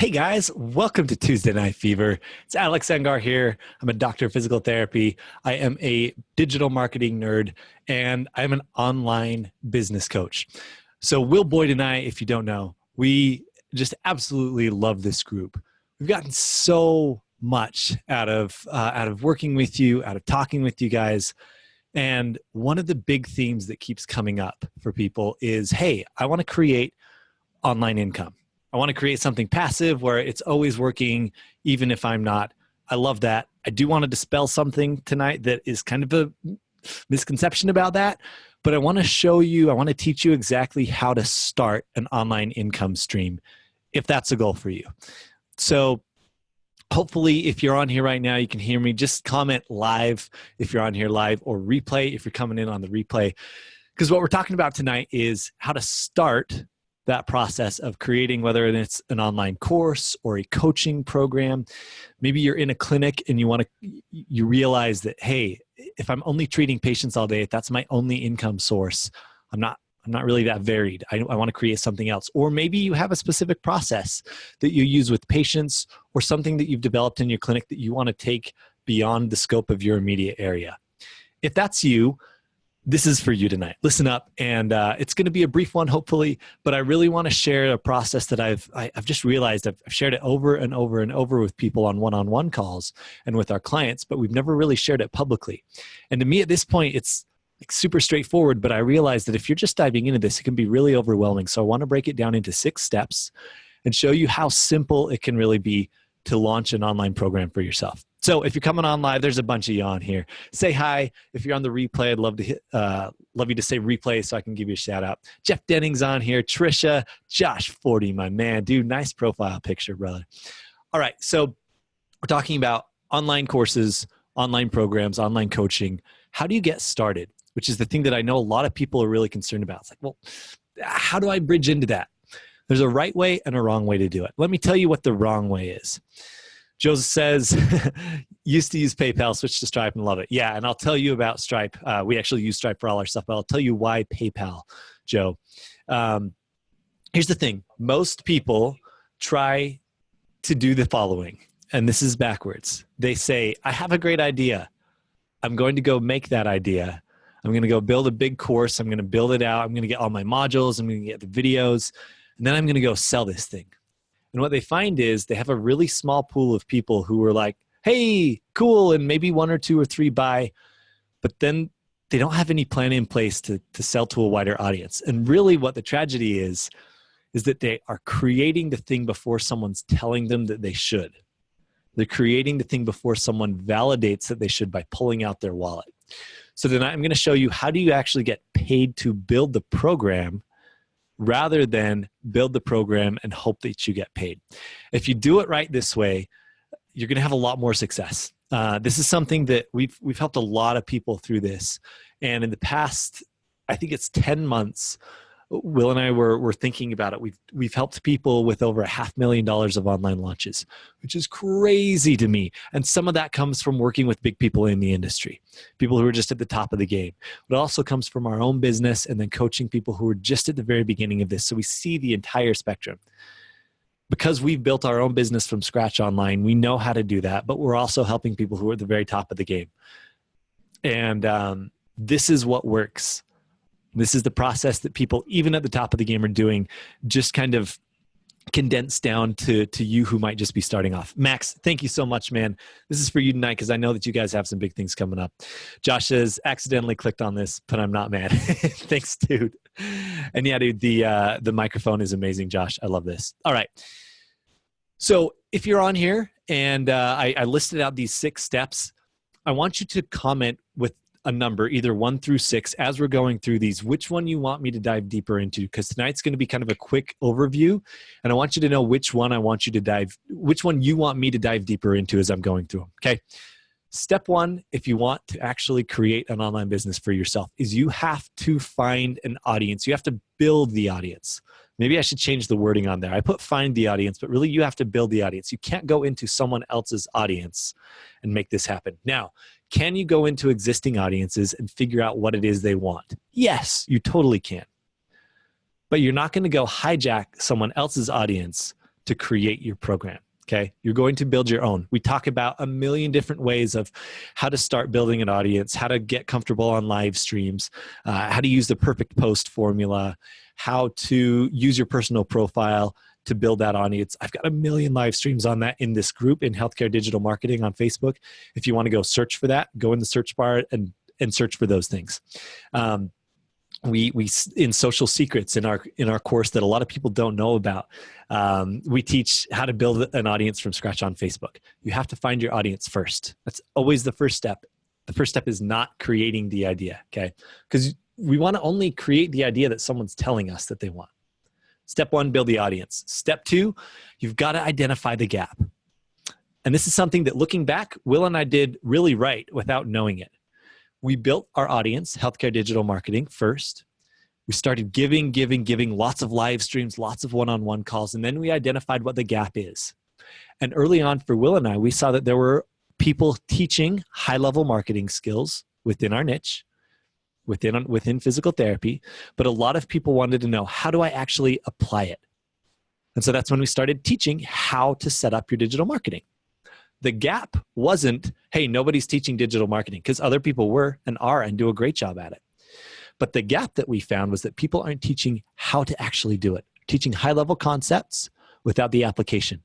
Hey guys, welcome to Tuesday Night Fever. It's Alex Engar here. I'm a doctor of physical therapy. I am a digital marketing nerd, and I'm an online business coach. So Will Boyd and I, if you don't know, we just absolutely love this group. We've gotten so much out of working with you, out of talking with you guys. And one of the big themes that keeps coming up for people is, hey, I want to create online income. I want to create something passive where it's always working, even if I'm not. I love that. I do want to dispel something tonight that is kind of a misconception about that, but I want to show you, I want to teach you exactly how to start an online income stream, if that's a goal for you. So hopefully, if you're on here right now, you can hear me. Just comment live if you're on here live, or replay if you're coming in on the replay. Because what we're talking about tonight is how to start that process of creating, whether it's an online course or a coaching program. Maybe you're in a clinic and you realize that, hey, if I'm only treating patients all day, if that's my only income source, I'm not really that varied. I want to create something else. Or maybe you have a specific process that you use with patients, or something that you've developed in your clinic that you want to take beyond the scope of your immediate area. If that's you, this is for you tonight. Listen up, and it's going to be a brief one, hopefully, but I really want to share a process that I've just realized. I've shared it over and over and over with people on one-on-one calls and with our clients, but we've never really shared it publicly. And to me at this point, it's like super straightforward, but I realized that if you're just diving into this, it can be really overwhelming. So I want to break it down into 6 steps and show you how simple it can really be to launch an online program for yourself. So if you're coming on live, there's a bunch of you on here. Say hi. If you're on the replay, I'd love you to say replay so I can give you a shout out. Jeff Denning's on here. Trisha, Josh 40, my man. Dude, nice profile picture, brother. All right, so we're talking about online courses, online programs, online coaching. How do you get started? Which is the thing that I know a lot of people are really concerned about. It's like, well, how do I bridge into that? There's a right way and a wrong way to do it. Let me tell you what the wrong way is. Joseph says, used to use PayPal, switched to Stripe and love it. Yeah, and I'll tell you about Stripe. We actually use Stripe for all our stuff, but I'll tell you why PayPal, Joe. Here's the thing. Most people try to do the following, and this is backwards. They say, I have a great idea. I'm going to go make that idea. I'm going to go build a big course. I'm going to build it out. I'm going to get all my modules. I'm going to get the videos. And then I'm going to go sell this thing. And what they find is they have a really small pool of people who are like, hey, cool, and maybe 1 or 2 or 3 buy, but then they don't have any plan in place to sell to a wider audience. And really what the tragedy is that they are creating the thing before someone's telling them that they should. They're creating the thing before someone validates that they should by pulling out their wallet. So tonight I'm going to show you, how do you actually get paid to build the program rather than build the program and hope that you get paid. If you do it right this way, you're going to have a lot more success. This is something that we've helped a lot of people through this. And in the past, I think it's 10 months, Will and I were thinking about it. We've helped people with over $500,000 of online launches, which is crazy to me. And some of that comes from working with big people in the industry, people who are just at the top of the game. But it also comes from our own business and then coaching people who are just at the very beginning of this. So we see the entire spectrum. Because we've built our own business from scratch online, we know how to do that, but we're also helping people who are at the very top of the game. And this is what works. This is the process that people, even at the top of the game, are doing, just kind of condensed down to you who might just be starting off. Max, thank you so much, man. This is for you tonight because I know that you guys have some big things coming up. Josh says, accidentally clicked on this, but I'm not mad. Thanks, dude. And yeah, dude, the microphone is amazing, Josh. I love this. All right. So if you're on here and I listed out these 6 steps, I want you to comment with a number, either 1 through 6, as we're going through these, which one you want me to dive deeper into, because tonight's going to be kind of a quick overview, and I want you to know which one which one you want me to dive deeper into as I'm going through them. Okay. Step 1, if you want to actually create an online business for yourself, is you have to find an audience. You have to build the audience. Maybe I should change the wording on there. I put find the audience, but really you have to build the audience. You can't go into someone else's audience and make this happen. Now, can you go into existing audiences and figure out what it is they want? Yes, you totally can. But you're not going to go hijack someone else's audience to create your program. Okay, you're going to build your own. We talk about a million different ways of how to start building an audience, how to get comfortable on live streams, how to use the perfect post formula, how to use your personal profile to build that audience. I've got a million live streams on that in this group in Healthcare Digital Marketing on Facebook. If you want to go search for that, go in the search bar and search for those things. We in Social Secrets in our course that a lot of people don't know about, we teach how to build an audience from scratch on Facebook. You have to find your audience first. That's always the first step. The first step is not creating the idea, okay? Because we want to only create the idea that someone's telling us that they want. Step one, build the audience. Step two, you've got to identify the gap. And this is something that, looking back, Will and I did really right without knowing it. We built our audience, Healthcare Digital Marketing, first. We started giving lots of live streams, lots of one-on-one calls, and then we identified what the gap is. And early on for Will and I, we saw that there were people teaching high-level marketing skills within our niche, within physical therapy, but a lot of people wanted to know, how do I actually apply it? And so that's when we started teaching how to set up your digital marketing. The gap wasn't, hey, nobody's teaching digital marketing, because other people were and are and do a great job at it. But the gap that we found was that people aren't teaching how to actually do it, teaching high-level concepts without the application.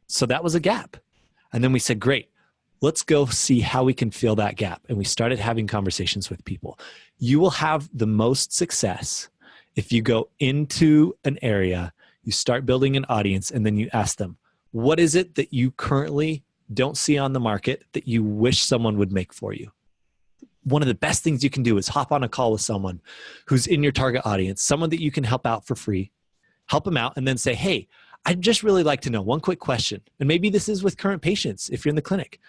So that was a gap. And then we said, great, let's go see how we can fill that gap. And we started having conversations with people. You will have the most success if you go into an area, you start building an audience, and then you ask them, what is it that you currently don't see on the market that you wish someone would make for you? One of the best things you can do is hop on a call with someone who's in your target audience, someone that you can help out for free, help them out, and then say, hey, I'd just really like to know one quick question. And maybe this is with current patients if you're in the clinic.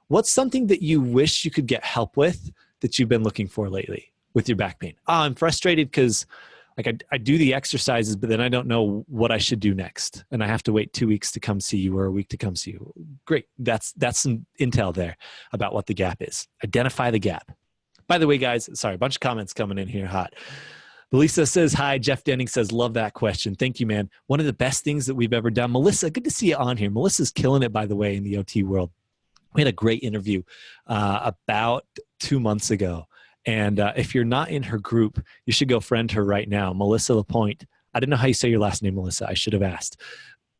What's something that you wish you could get help with that you've been looking for lately with your back pain? Oh, I'm frustrated because I do the exercises, but then I don't know what I should do next. And I have to wait 2 weeks to come see you or a week to come see you. Great. That's some intel there about what the gap is. Identify the gap. By the way, guys, sorry, a bunch of comments coming in here hot. Melissa says, hi. Jeff Denning says, love that question. Thank you, man. One of the best things that we've ever done. Melissa, good to see you on here. Melissa's killing it, by the way, in the OT world. We had a great interview about 2 months ago. And if you're not in her group, you should go friend her right now. Melissa Lapointe. I didn't know how you say your last name, Melissa. I should have asked.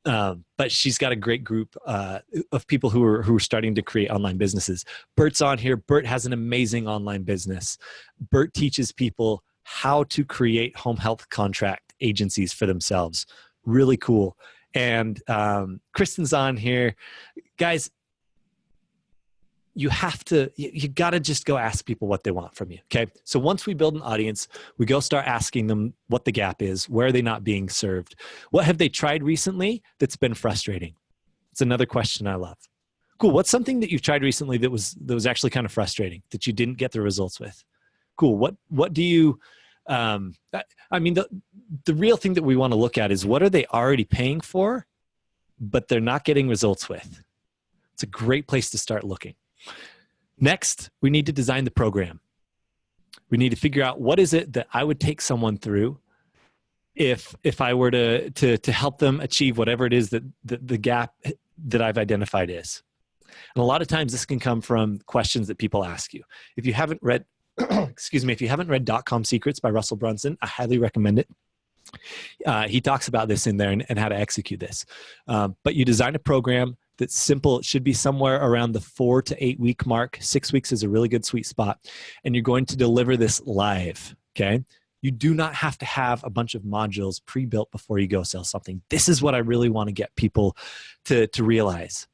But she's got a great group of people who are starting to create online businesses. Bert's on here. Bert has an amazing online business. Bert teaches people how to create home health contract agencies for themselves. Really cool. And Kristen's on here. Guys, you got to just go ask people what they want from you, okay? So once we build an audience, we go start asking them what the gap is. Where are they not being served? What have they tried recently that's been frustrating? It's another question I love. Cool, what's something that you've tried recently that was actually kind of frustrating, that you didn't get the results with? Cool, what do you, the real thing that we want to look at is, what are they already paying for, but they're not getting results with? It's a great place to start looking. Next, we need to design the program. We need to figure out, what is it that I would take someone through if I were to help them achieve whatever it is that the gap that I've identified is. And a lot of times this can come from questions that people ask you. If you haven't read, if you haven't read .com Secrets by Russell Brunson, I highly recommend it. He talks about this in there and how to execute this. But you design a program that's simple. It should be somewhere around the 4 to 8 week mark. 6 weeks is a really good sweet spot. And you're going to deliver this live, okay? You do not have to have a bunch of modules pre-built before you go sell something. This is what I really want to get people to realize.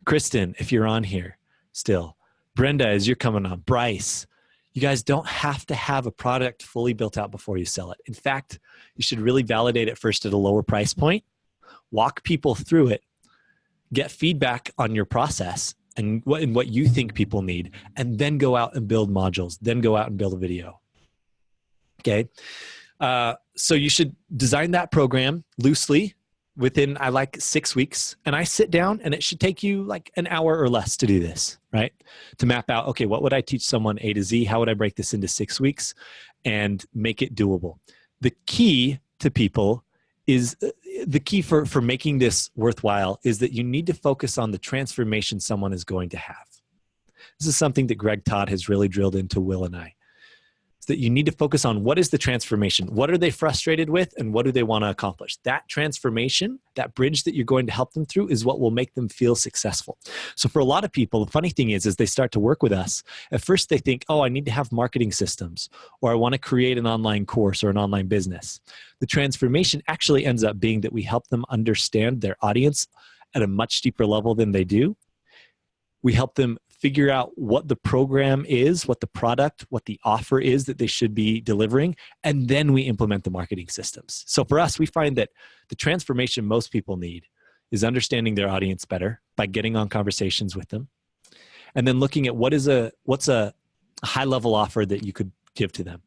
Kristen, if you're on here still. Brenda, as you're coming on. Bryce, you guys don't have to have a product fully built out before you sell it. In fact, you should really validate it first at a lower price point, walk people through it, get feedback on your process and what you think people need, and then go out and build modules, then go out and build a video. Okay. So you should design that program loosely within, I like 6 weeks. And I sit down, and it should take you like an hour or less to do this, right? To map out, okay, what would I teach someone A to Z? How would I break this into 6 weeks and make it doable? The key to people is the key for making this worthwhile is that you need to focus on the transformation someone is going to have. This is something that Greg Todd has really drilled into Will and I. Is that you need to focus on what is the transformation? What are they frustrated with and what do they want to accomplish? That transformation, that bridge that you're going to help them through is what will make them feel successful. So for a lot of people, the funny thing is they start to work with us, at first they think, oh, I need to have marketing systems, or I want to create an online course or an online business. The transformation actually ends up being that we help them understand their audience at a much deeper level than they do. We help them figure out what the program is, what the product, what the offer is that they should be delivering, and then we implement the marketing systems. So for us, we find that the transformation most people need is understanding their audience better by getting on conversations with them, and then looking at what's a high-level offer that you could give to them.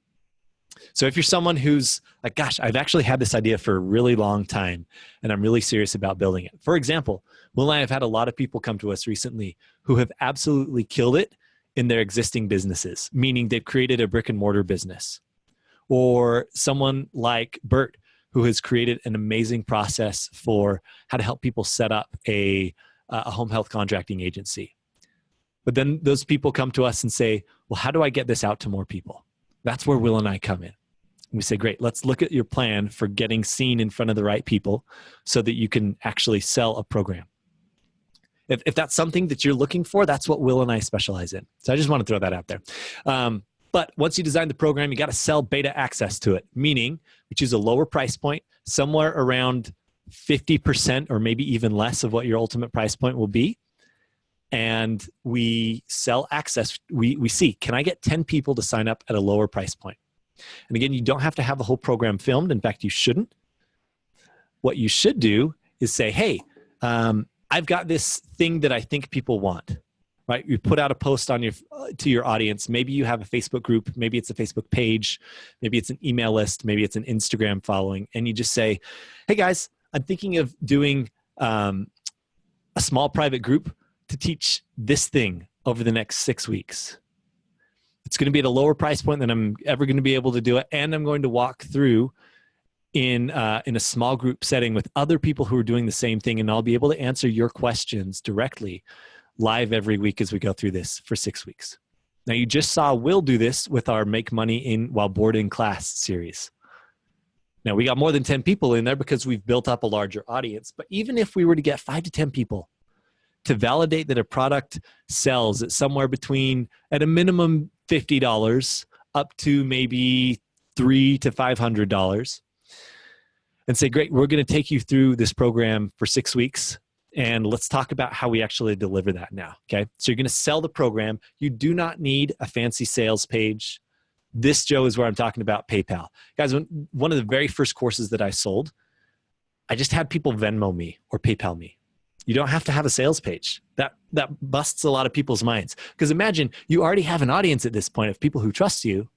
So if you're someone who's like, gosh, I've actually had this idea for a really long time and I'm really serious about building it. For example, Will and I have had a lot of people come to us recently who have absolutely killed it in their existing businesses, meaning they've created a brick and mortar business. Or someone like Bert, who has created an amazing process for how to help people set up a home health contracting agency. But then those people come to us and say, well, how do I get this out to more people? That's where Will and I come in. We say, great, let's look at your plan for getting seen in front of the right people so that you can actually sell a program. If that's something that you're looking for, that's what Will and I specialize in. So I just want to throw that out there. But once you design the program, you got to sell beta access to it, meaning we choose a lower price point, somewhere around 50% or maybe even less of what your ultimate price point will be. And we sell access. We see, can I get 10 people to sign up at a lower price point? And again, you don't have to have the whole program filmed. In fact, you shouldn't. What you should do is say, hey, I've got this thing that I think people want, right? You put out a post on to your audience. Maybe you have a Facebook group. Maybe it's a Facebook page. Maybe it's an email list. Maybe it's an Instagram following. And you just say, hey guys, I'm thinking of doing a small private group to teach this thing over the next 6 weeks. It's going to be at a lower price point than I'm ever going to be able to do it. And I'm going to walk through in a small group setting with other people who are doing the same thing. And I'll be able to answer your questions directly live every week as we go through this for 6 weeks. Now, you just saw Will do this with our Make Money While Bored in Class series. Now, we got more than 10 people in there because we've built up a larger audience. But even if we were to get 5 to 10 people to validate that a product sells at somewhere between, at a minimum, $50 up to maybe $300 to $500, and say, great, we're going to take you through this program for 6 weeks, and let's talk about how we actually deliver that now, okay? So you're going to sell the program. You do not need a fancy sales page. This, Joe, is where I'm talking about PayPal. Guys, one of the very first courses that I sold, I just had people Venmo me or PayPal me. You don't have to have a sales page. That busts a lot of people's minds. Because imagine you already have an audience at this point of people who trust you,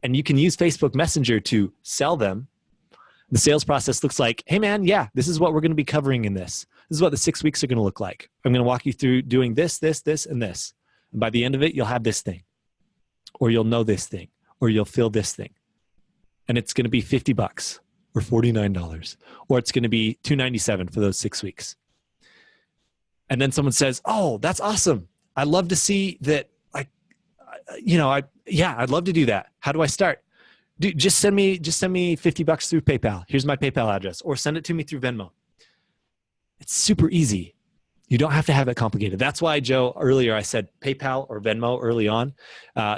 and you can use Facebook Messenger to sell them. The sales process looks like, hey man, yeah, this is what we're going to be covering in this. This is what the 6 weeks are going to look like. I'm going to walk you through doing this, this, this, and this. And by the end of it, you'll have this thing, or you'll know this thing, or you'll feel this thing. And it's going to be $50 or $49, or it's going to be $297 for those 6 weeks. And then someone says, oh, that's awesome. I'd love to see that. I'd love to do that. How do I start? Dude, just send me $50 through PayPal. Here's my PayPal address, or send it to me through Venmo. It's super easy. You don't have to have it complicated. That's why, Joe, earlier I said PayPal or Venmo early on.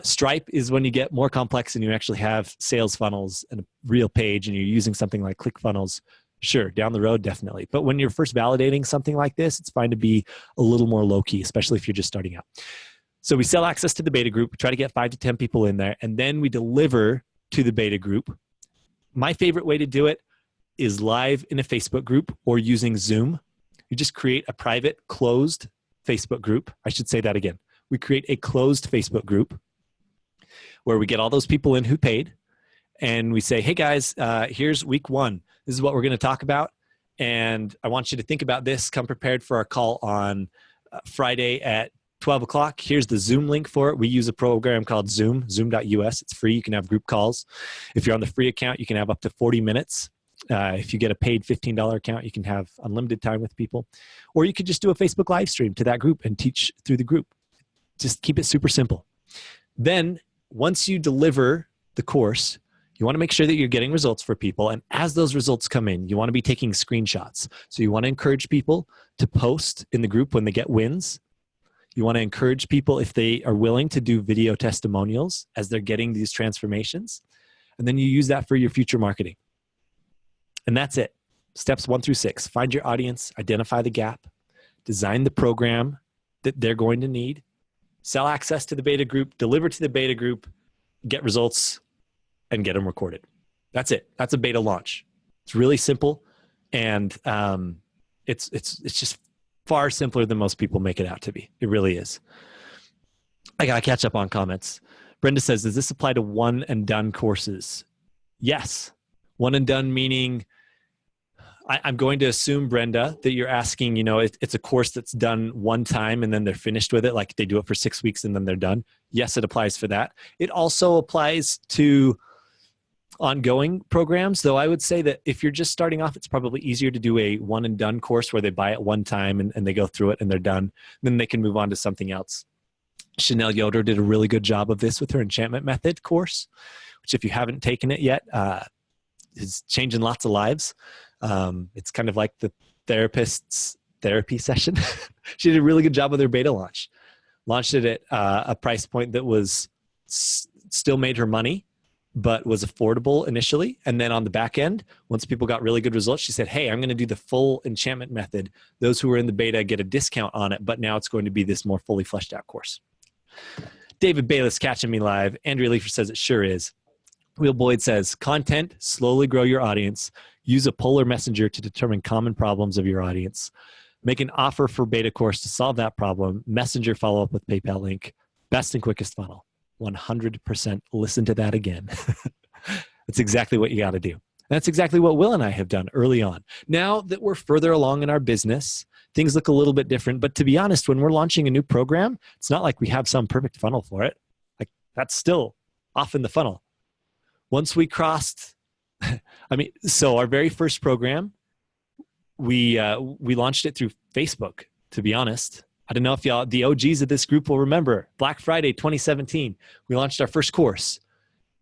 Stripe is when you get more complex and you actually have sales funnels and a real page and you're using something like ClickFunnels. Sure, down the road, definitely. But when you're first validating something like this, it's fine to be a little more low-key, especially if you're just starting out. So we sell access to the beta group, we try to get 5 to 10 people in there, and then we deliver to the beta group. My favorite way to do it is live in a Facebook group or using Zoom. You just create a private, closed Facebook group. I should say that again. We create a closed Facebook group where we get all those people in who paid, and we say, hey guys, here's week 1. This is what we're going to talk about, and I want you to think about this. Come prepared for our call on Friday at 12 o'clock. Here's the Zoom link for it. We use a program called Zoom, zoom.us. It's free. You can have group calls. If you're on the free account, you can have up to 40 minutes. If you get a paid $15 account, you can have unlimited time with people. Or you could just do a Facebook live stream to that group and teach through the group. Just keep it super simple. Then once you deliver the course, you want to make sure that you're getting results for people. And as those results come in, you want to be taking screenshots. So you want to encourage people to post in the group when they get wins. You want to encourage people, if they are willing, to do video testimonials as they're getting these transformations. And then you use that for your future marketing. And that's it. Steps 1 through 6. Find your audience, identify the gap, design the program that they're going to need, sell access to the beta group, deliver to the beta group, get results, and get them recorded. That's it. That's a beta launch. It's really simple, and it's just far simpler than most people make it out to be. It really is. I gotta catch up on comments. Brenda says, does this apply to one and done courses? Yes. One and done meaning, I'm going to assume, Brenda, that you're asking, it's a course that's done one time and then they're finished with it, like they do it for 6 weeks and then they're done. Yes, it applies for that. It also applies to ongoing programs, though I would say that if you're just starting off, it's probably easier to do a one and done course where they buy it one time and they go through it and they're done. Then they can move on to something else. Chanel Yoder did a really good job of this with her enchantment method course, which if you haven't taken it yet, is changing lots of lives. It's kind of like the therapist's therapy session. She did a really good job with her beta launch. Launched it at a price point that was still made her money, but was affordable initially. And then on the back end, once people got really good results, she said, hey, I'm going to do the full enchantment method. Those who are in the beta get a discount on it, but now it's going to be this more fully fleshed out course. David Bayless catching me live. Andrea Leifer says it sure is. Will Boyd says, content, slowly grow your audience. Use a polar messenger to determine common problems of your audience. Make an offer for beta course to solve that problem. Messenger follow up with PayPal link. Best and quickest funnel. 100% listen to that again. That's exactly what you got to do. That's exactly what Will and I have done early on. Now that we're further along in our business, things look a little bit different. But to be honest, when we're launching a new program, it's not like we have some perfect funnel for it. Like, that's still off in the funnel. Once we crossed, so our very first program, we launched it through Facebook, to be honest. I don't know if y'all, the OGs of this group will remember, Black Friday 2017, we launched our first course.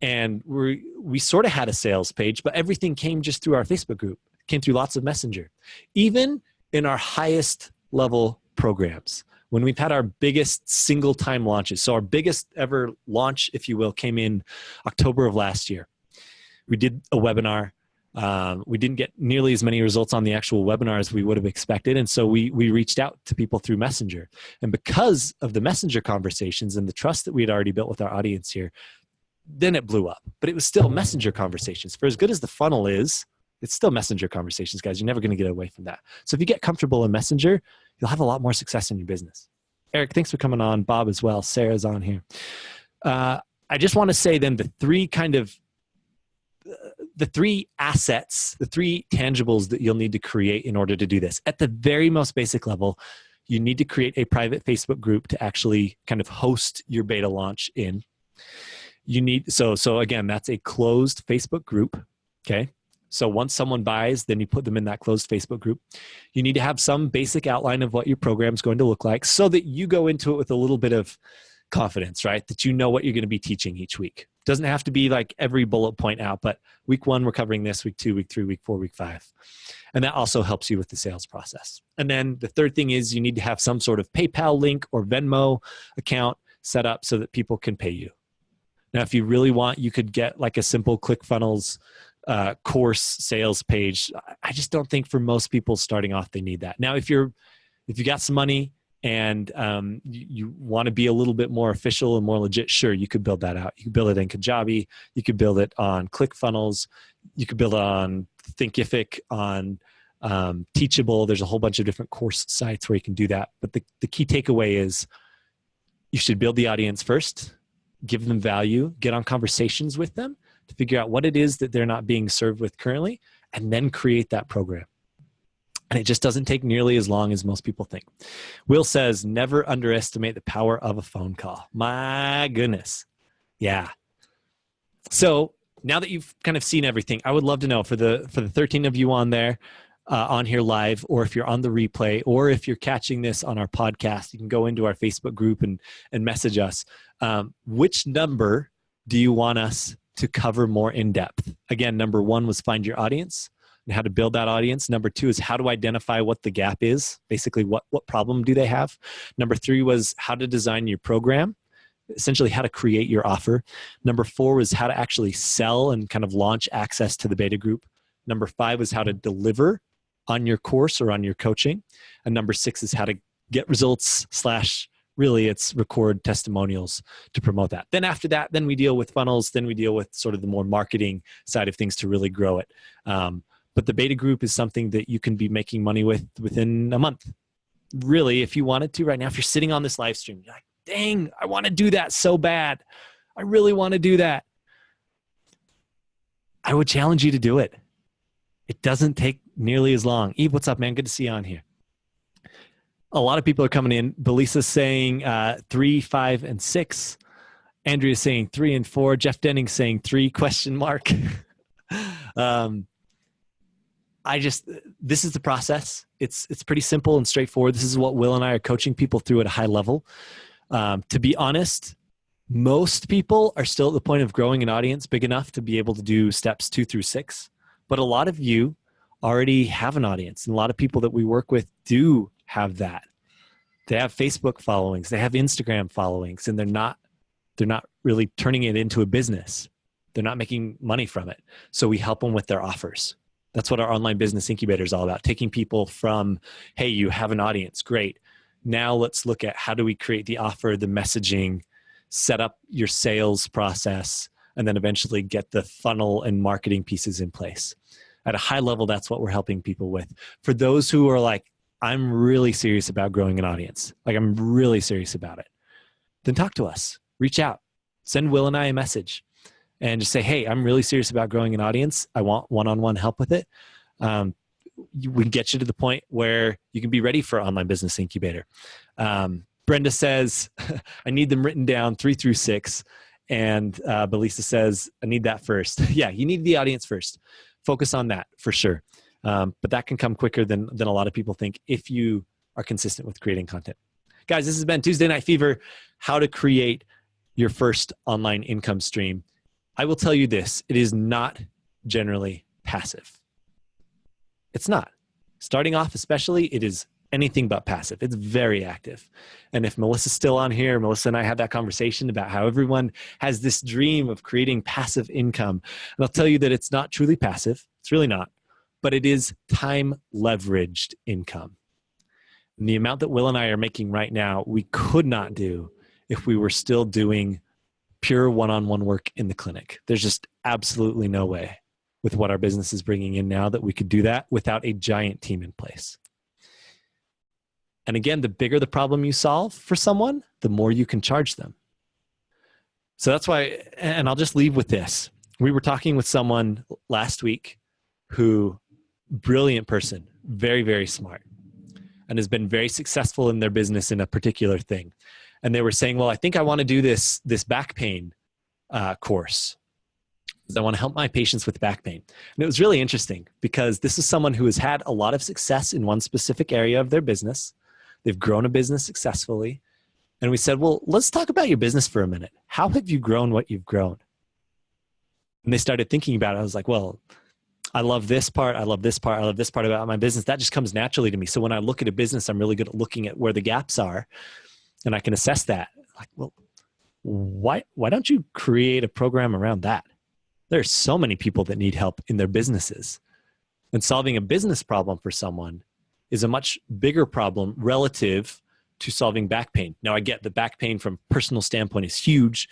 And we sort of had a sales page, but everything came just through our Facebook group. It came through lots of Messenger. Even in our highest level programs, when we've had our biggest single time launches. So our biggest ever launch, if you will, came in October of last year. We did a webinar. We didn't get nearly as many results on the actual webinar as we would have expected. And so we reached out to people through Messenger. And because of the Messenger conversations and the trust that we had already built with our audience here, then it blew up. But it was still Messenger conversations. For as good as the funnel is, it's still Messenger conversations, guys. You're never going to get away from that. So if you get comfortable in Messenger, you'll have a lot more success in your business. Eric, thanks for coming on. Bob as well. Sarah's on here. I just want to say then the three assets, the three tangibles that you'll need to create in order to do this. At the very most basic level, you need to create a private Facebook group to actually kind of host your beta launch in. You need, so again, that's a closed Facebook group. Okay. So once someone buys, then you put them in that closed Facebook group. You need to have some basic outline of what your program is going to look like so that you go into it with a little bit of confidence, right? That you know what you're going to be teaching each week. Doesn't have to be like every bullet point out, but week 1, we're covering this, week 2, week 3, week 4, week 5. And that also helps you with the sales process. And then the third thing is you need to have some sort of PayPal link or Venmo account set up so that people can pay you. Now, if you really want, you could get like a simple ClickFunnels course sales page. I just don't think for most people starting off, they need that. Now, if you got some money and you want to be a little bit more official and more legit, sure, you could build that out. You could build it in Kajabi. You could build it on ClickFunnels. You could build it on Thinkific, on Teachable. There's a whole bunch of different course sites where you can do that. But the key takeaway is you should build the audience first, give them value, get on conversations with them to figure out what it is that they're not being served with currently, and then create that program. And it just doesn't take nearly as long as most people think. Will says, never underestimate the power of a phone call. My goodness. Yeah. So now that you've kind of seen everything, I would love to know for the 13 of you on there, on here live, or if you're on the replay, or if you're catching this on our podcast, you can go into our Facebook group and message us. Which number do you want us to cover more in depth? Again, number 1 was find your audience and how to build that audience. Number 2 is how to identify what the gap is. Basically, what problem do they have? Number 3 was how to design your program, essentially how to create your offer. Number 4 was how to actually sell and kind of launch access to the beta group. Number 5 was how to deliver on your course or on your coaching. And number 6 is how to get results / really it's record testimonials to promote that. Then after that, then we deal with funnels. Then we deal with sort of the more marketing side of things to really grow it. But the beta group is something that you can be making money with within a month. Really, if you wanted to right now, if you're sitting on this live stream, you're like, dang, I want to do that so bad. I really want to do that. I would challenge you to do it. It doesn't take nearly as long. Eve, what's up, man? Good to see you on here. A lot of people are coming in. Belissa's saying 3, 5, and 6. Andrea's saying 3 and 4. Jeff Denning's saying 3, ? This is the process. It's pretty simple and straightforward. This is what Will and I are coaching people through at a high level. To be honest, most people are still at the point of growing an audience big enough to be able to do steps 2 through 6. But a lot of you already have an audience, and a lot of people that we work with do have that. They have Facebook followings, they have Instagram followings, and they're not really turning it into a business. They're not making money from it. So we help them with their offers. That's what our online business incubator is all about. Taking people from, hey, you have an audience, great. Now let's look at how do we create the offer, the messaging, set up your sales process, and then eventually get the funnel and marketing pieces in place. At a high level, that's what we're helping people with. For those who are like, I'm really serious about growing an audience, like I'm really serious about it, then talk to us. Reach out. Send Will and I a message and just say, hey, I'm really serious about growing an audience. I want one-on-one help with it. We can get you to the point where you can be ready for Online Business Incubator. Brenda says, I need them written down 3 through 6. And Belisa says, I need that first. Yeah, you need the audience first. Focus on that for sure. But that can come quicker than a lot of people think if you are consistent with creating content. Guys, this has been Tuesday Night Fever, how to create your first online income stream. I will tell you this, it is not generally passive. It's not. Starting off especially, it is anything but passive. It's very active. And if Melissa's still on here, Melissa and I had that conversation about how everyone has this dream of creating passive income. And I'll tell you that it's not truly passive. It's really not. But it is time leveraged income. And the amount that Will and I are making right now, we could not do if we were still doing pure one-on-one work in the clinic. There's just absolutely no way with what our business is bringing in now that we could do that without a giant team in place. And again, the bigger the problem you solve for someone, the more you can charge them. So that's why, and I'll just leave with this. We were talking with someone last week who, brilliant person, very, very smart, and has been very successful in their business in a particular thing. And they were saying, well, I think I want to do this back pain course. I want to help my patients with back pain. And it was really interesting because this is someone who has had a lot of success in one specific area of their business. They've grown a business successfully. And we said, well, let's talk about your business for a minute. How have you grown what you've grown? And they started thinking about it. I was like, well, I love this part. I love this part. I love this part about my business. That just comes naturally to me. So when I look at a business, I'm really good at looking at where the gaps are and I can assess that. Like, well, why don't you create a program around that? There's so many people that need help in their businesses. And solving a business problem for someone is a much bigger problem relative to solving back pain. Now, I get the back pain from a personal standpoint is huge,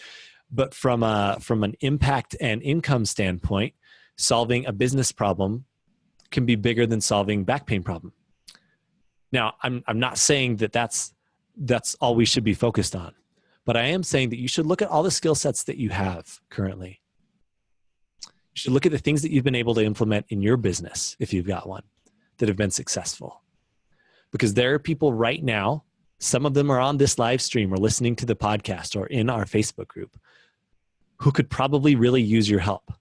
but from an impact and income standpoint, solving a business problem can be bigger than solving back pain problem. Now, I'm not saying that that's all we should be focused on, but I am saying that you should look at all the skill sets that you have currently. You should look at the things that you've been able to implement in your business, if you've got one, that have been successful. Because there are people right now, some of them are on this live stream or listening to the podcast or in our Facebook group, who could probably really use your help.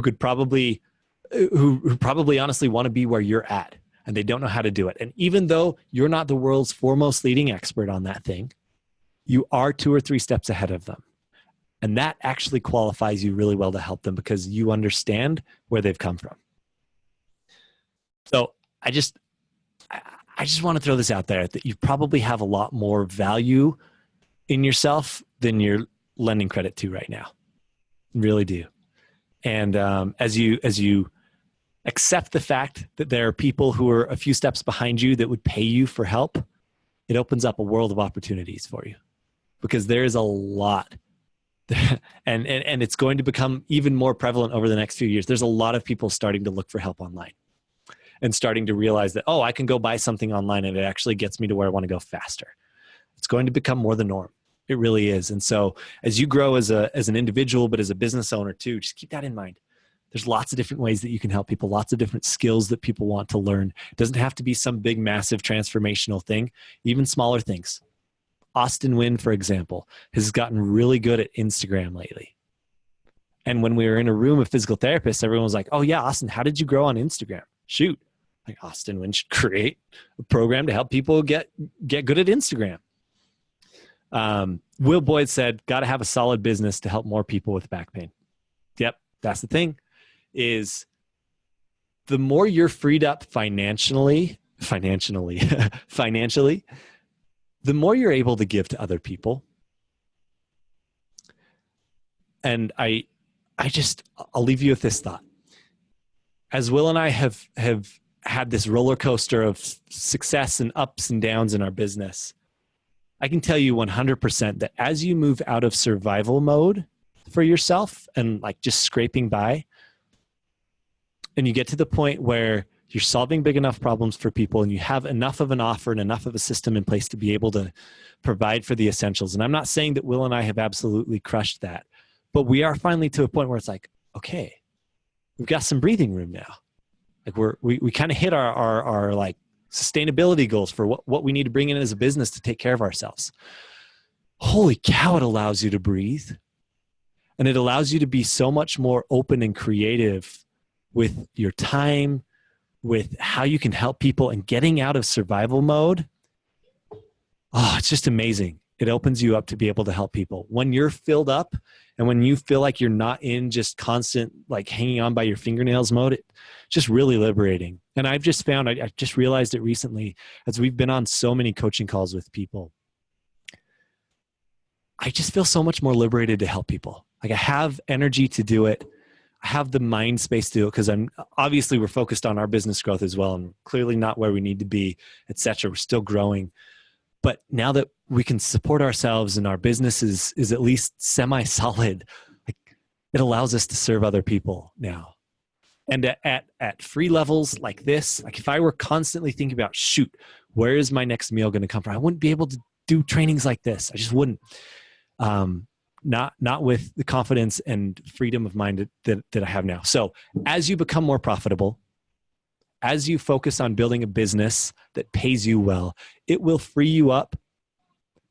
who could probably, who probably honestly want to be where you're at, and they don't know how to do it. And even though you're not the world's foremost leading expert on that thing, you are 2 or 3 steps ahead of them. And that actually qualifies you really well to help them because you understand where they've come from. So I just want to throw this out there that you probably have a lot more value in yourself than you're lending credit to right now. Really do. And as you accept the fact that there are people who are a few steps behind you that would pay you for help, it opens up a world of opportunities for you, because there is a lot. And it's going to become even more prevalent over the next few years. There's a lot of people starting to look for help online and starting to realize that, oh, I can go buy something online and it actually gets me to where I want to go faster. It's going to become more the norm. It really is. And so as you grow as an individual, but as a business owner too, just keep that in mind. There's lots of different ways that you can help people, lots of different skills that people want to learn. It doesn't have to be some big, massive transformational thing, even smaller things. Austin Wynn, for example, has gotten really good at Instagram lately. And when we were in a room of physical therapists, everyone was like, oh yeah, Austin, how did you grow on Instagram? Shoot. Like, Austin Wynn should create a program to help people get good at Instagram. Will Boyd said, got to have a solid business to help more people with back pain. Yep. That's the thing, is the more you're freed up financially, the more you're able to give to other people. And I'll leave you with this thought. As Will and I have had this roller coaster of success and ups and downs in our business, I can tell you 100% that as you move out of survival mode for yourself and like just scraping by, and you get to the point where you're solving big enough problems for people and you have enough of an offer and enough of a system in place to be able to provide for the essentials. And I'm not saying that Will and I have absolutely crushed that, but we are finally to a point where it's like, okay, we've got some breathing room now. Like we kind of hit our like sustainability goals for what we need to bring in as a business to take care of ourselves. Holy cow, it allows you to breathe. And it allows you to be so much more open and creative with your time, with how you can help people, and getting out of survival mode. Oh, it's just amazing. It opens you up to be able to help people. When you're filled up and when you feel like you're not in just constant, like hanging on by your fingernails mode, it's just really liberating. And I've just found, I just realized it recently as we've been on so many coaching calls with people, I just feel so much more liberated to help people. Like I have energy to do it. I have the mind space to do it because we're focused on our business growth as well, and clearly not where we need to be, et cetera. We're still growing. But now that we can support ourselves and our business is at least semi-solid, like it allows us to serve other people now. And at free levels like this, like if I were constantly thinking about, shoot, where is my next meal going to come from? I wouldn't be able to do trainings like this. I just wouldn't. Not with the confidence and freedom of mind that I have now. So as you become more profitable, as you focus on building a business that pays you well, it will free you up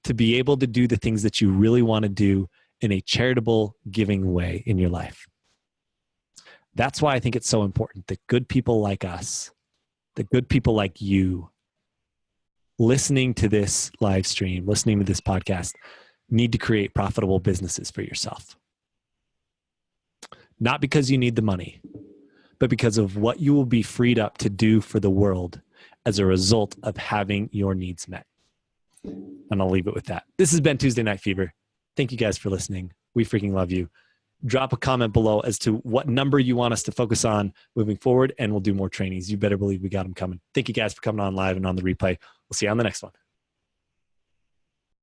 to be able to do the things that you really want to do in a charitable, giving way in your life. That's why I think it's so important that good people like us, that good people like you, listening to this live stream, listening to this podcast, need to create profitable businesses for yourself. Not because you need the money, but because of what you will be freed up to do for the world as a result of having your needs met. And I'll leave it with that. This has been Tuesday Night Fever. Thank you guys for listening. We freaking love you. Drop a comment below as to what number you want us to focus on moving forward, and we'll do more trainings. You better believe we got them coming. Thank you guys for coming on live and on the replay. We'll see you on the next one.